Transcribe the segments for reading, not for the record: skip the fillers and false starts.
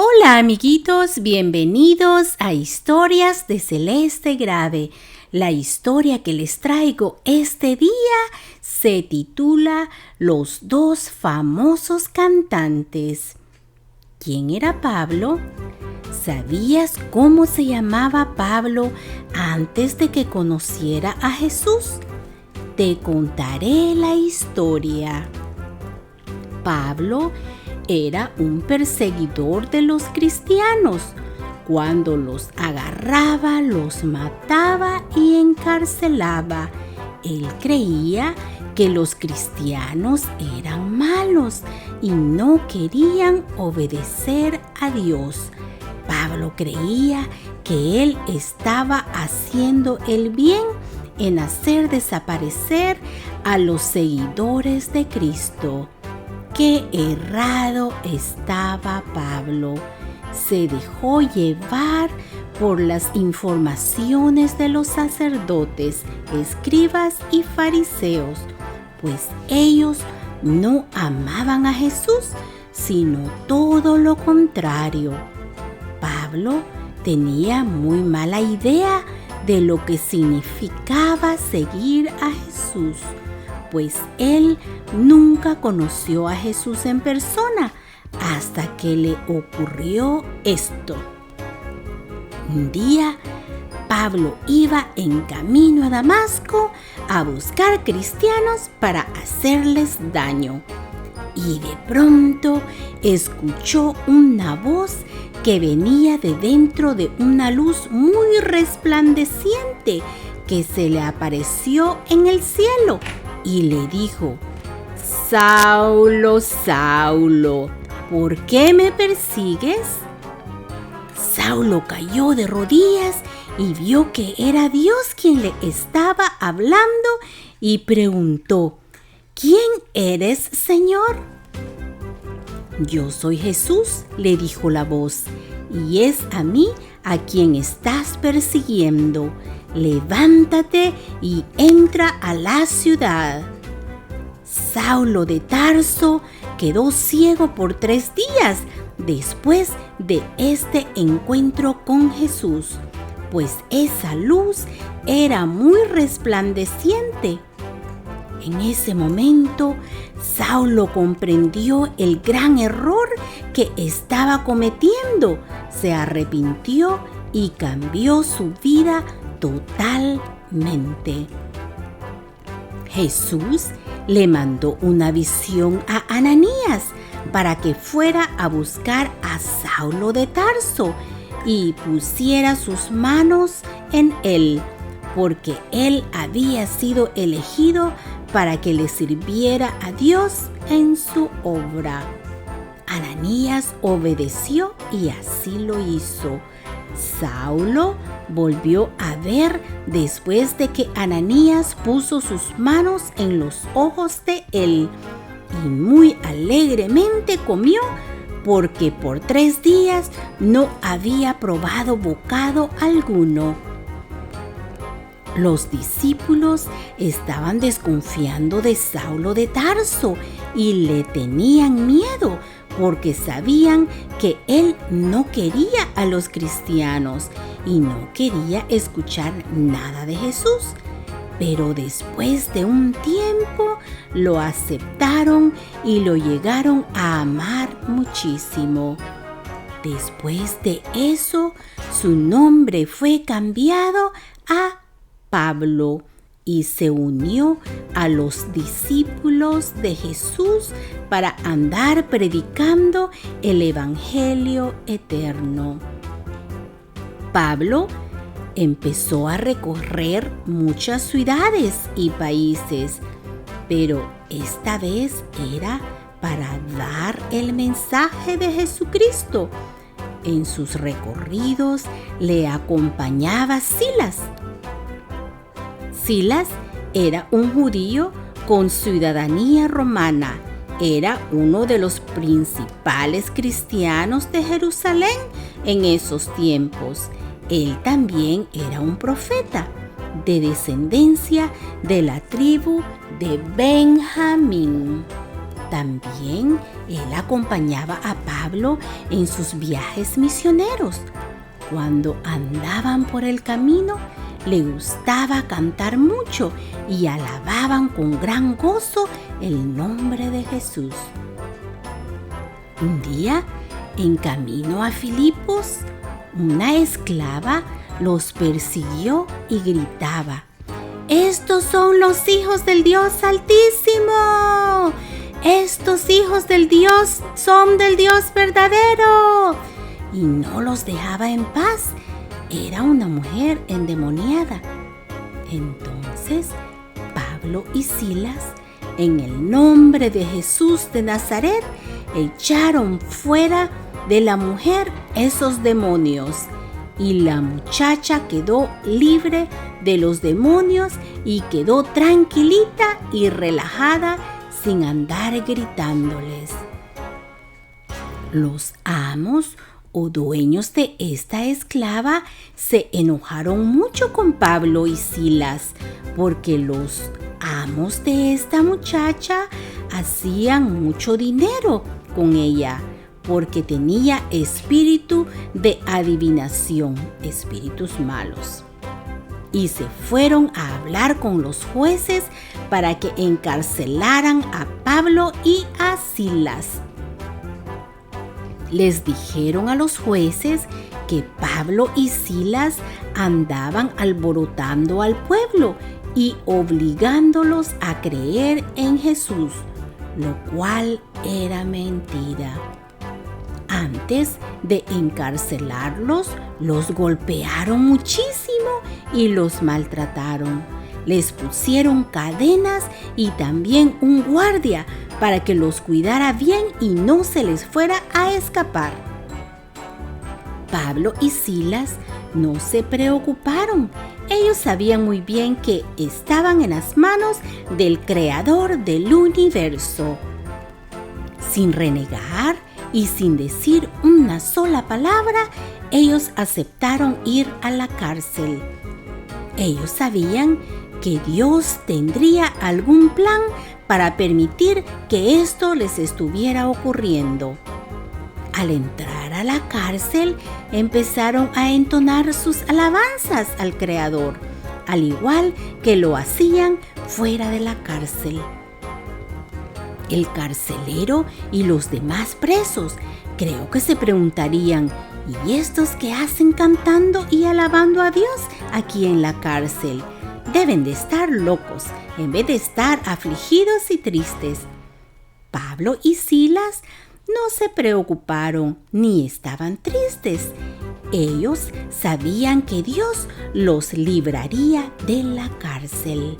Hola amiguitos, bienvenidos a Historias de Celeste Grave. La historia que les traigo este día se titula Los dos famosos cantantes. ¿Quién era Pablo? ¿Sabías cómo se llamaba Pablo antes de que conociera a Jesús? Te contaré la historia. Pablo era un perseguidor de los cristianos. Cuando los agarraba, los mataba y encarcelaba. Él creía que los cristianos eran malos y no querían obedecer a Dios. Pablo creía que él estaba haciendo el bien en hacer desaparecer a los seguidores de Cristo. ¡Qué errado estaba Pablo! Se dejó llevar por las informaciones de los sacerdotes, escribas y fariseos, pues ellos no amaban a Jesús, sino todo lo contrario. Pablo tenía muy mala idea de lo que significaba seguir a Jesús, pues él nunca conoció a Jesús en persona hasta que le ocurrió esto. Un día, Pablo iba en camino a Damasco a buscar cristianos para hacerles daño. Y de pronto escuchó una voz que venía de dentro de una luz muy resplandeciente que se le apareció en el cielo y le dijo: Saulo, Saulo, ¿por qué me persigues? Saulo cayó de rodillas y vio que era Dios quien le estaba hablando y preguntó: ¿Quién eres, Señor? Yo soy Jesús, le dijo la voz, y es a mí a quien estás persiguiendo. Levántate y entra a la ciudad. Saulo de Tarso quedó ciego por 3 días después de este encuentro con Jesús, pues esa luz era muy resplandeciente. En ese momento, Saulo comprendió el gran error que estaba cometiendo, se arrepintió y cambió su vida totalmente. Jesús le mandó una visión a Ananías para que fuera a buscar a Saulo de Tarso y pusiera sus manos en él, porque él había sido elegido para que le sirviera a Dios en su obra. Ananías obedeció y así lo hizo. Saulo volvió a ver después de que Ananías puso sus manos en los ojos de él y muy alegremente comió, porque por 3 días no había probado bocado alguno. Los discípulos estaban desconfiando de Saulo de Tarso y le tenían miedo porque sabían que él no quería a los cristianos y no quería escuchar nada de Jesús. Pero después de un tiempo lo aceptaron y lo llegaron a amar muchísimo. Después de eso, su nombre fue cambiado a Pablo y se unió a los discípulos de Jesús para andar predicando el Evangelio eterno. Pablo empezó a recorrer muchas ciudades y países, pero esta vez era para dar el mensaje de Jesucristo. En sus recorridos le acompañaba Silas. Silas era un judío con ciudadanía romana. Era uno de los principales cristianos de Jerusalén en esos tiempos. Él también era un profeta de descendencia de la tribu de Benjamín. También él acompañaba a Pablo en sus viajes misioneros. Cuando andaban por el camino, le gustaba cantar mucho y alababan con gran gozo el nombre de Jesús. Un día, en camino a Filipos, una esclava los persiguió y gritaba: «¡Estos son los hijos del Dios Altísimo! ¡Estos hijos del Dios son del Dios verdadero!» Y no los dejaba en paz. Era una mujer endemoniada. Entonces Pablo y Silas, en el nombre de Jesús de Nazaret, echaron fuera de la mujer esos demonios, y la muchacha quedó libre de los demonios y quedó tranquilita y relajada sin andar gritándoles. Los amos o dueños de esta esclava se enojaron mucho con Pablo y Silas, porque los amos de esta muchacha hacían mucho dinero con ella, porque tenía espíritu de adivinación, espíritus malos. Y se fueron a hablar con los jueces para que encarcelaran a Pablo y a Silas. Les dijeron a los jueces que Pablo y Silas andaban alborotando al pueblo y obligándolos a creer en Jesús, lo cual era mentira. Antes de encarcelarlos, los golpearon muchísimo y los maltrataron. Les pusieron cadenas y también un guardia para que los cuidara bien y no se les fuera a escapar. Pablo y Silas no se preocuparon. Ellos sabían muy bien que estaban en las manos del Creador del universo. Sin renegar y sin decir una sola palabra, ellos aceptaron ir a la cárcel. Ellos sabían que Dios tendría algún plan para permitir que esto les estuviera ocurriendo. Al entrar a la cárcel, empezaron a entonar sus alabanzas al Creador, al igual que lo hacían fuera de la cárcel. El carcelero y los demás presos creo que se preguntarían: ¿y estos qué hacen cantando y alabando a Dios aquí en la cárcel? Deben de estar locos en vez de estar afligidos y tristes. Pablo y Silas no se preocuparon ni estaban tristes. Ellos sabían que Dios los libraría de la cárcel.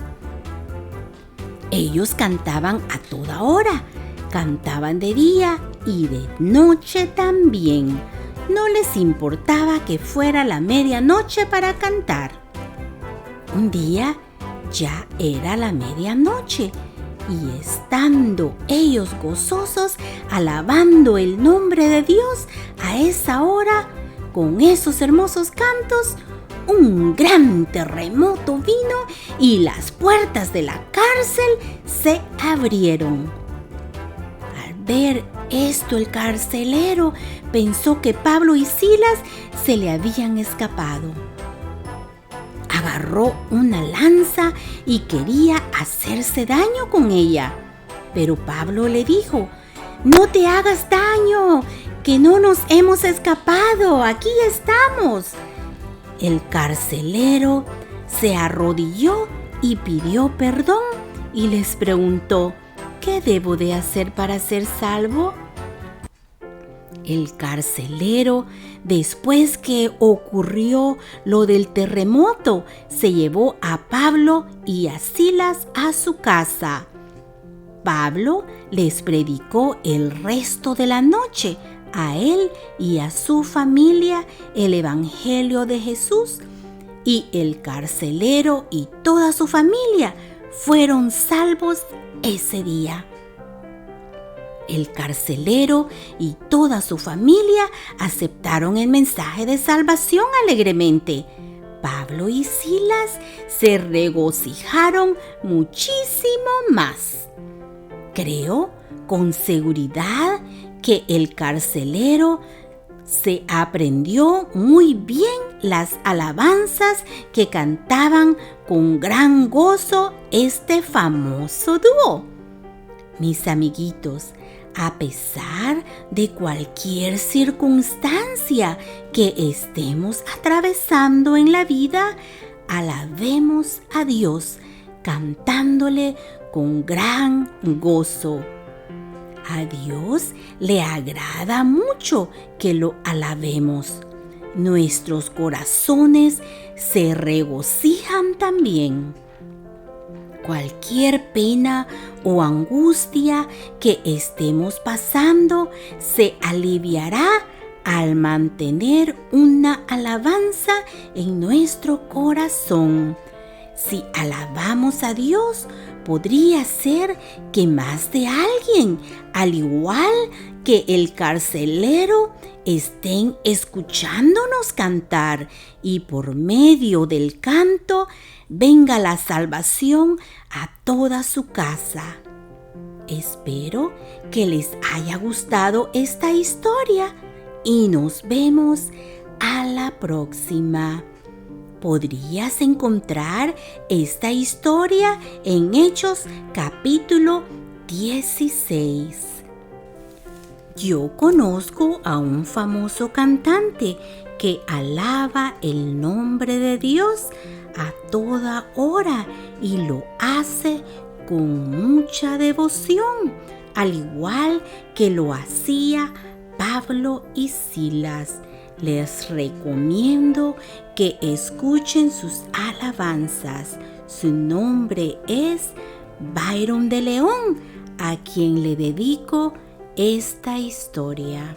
Ellos cantaban a toda hora, cantaban de día y de noche también. No les importaba que fuera la medianoche para cantar. Un día ya era la medianoche y estando ellos gozosos alabando el nombre de Dios a esa hora, con esos hermosos cantos, un gran terremoto vino y las puertas de la cárcel se abrieron. Al ver esto, el carcelero pensó que Pablo y Silas se le habían escapado. Agarró una lanza y quería hacerse daño con ella, pero Pablo le dijo: «No te hagas daño, que no nos hemos escapado, aquí estamos». El carcelero se arrodilló y pidió perdón y les preguntó: «¿Qué debo de hacer para ser salvo?». El carcelero, después que ocurrió lo del terremoto, se llevó a Pablo y a Silas a su casa. Pablo les predicó el resto de la noche a él y a su familia el Evangelio de Jesús, y el carcelero y toda su familia fueron salvos ese día. El carcelero y toda su familia aceptaron el mensaje de salvación alegremente. Pablo y Silas se regocijaron muchísimo más. Creo con seguridad que el carcelero se aprendió muy bien las alabanzas que cantaban con gran gozo este famoso dúo. Mis amiguitos, a pesar de cualquier circunstancia que estemos atravesando en la vida, alabemos a Dios cantándole con gran gozo. A Dios le agrada mucho que lo alabemos. Nuestros corazones se regocijan también. Cualquier pena o angustia que estemos pasando se aliviará al mantener una alabanza en nuestro corazón. Si alabamos a Dios, podría ser que más de alguien, al igual que el carcelero, estén escuchándonos cantar y por medio del canto venga la salvación a toda su casa. Espero que les haya gustado esta historia y nos vemos a la próxima. Podrías encontrar esta historia en Hechos capítulo 16. Yo conozco a un famoso cantante que alaba el nombre de Dios a toda hora y lo hace con mucha devoción, al igual que lo hacía Pablo y Silas. Les recomiendo que escuchen sus alabanzas. Su nombre es Byron de León, a quien le dedico esta historia.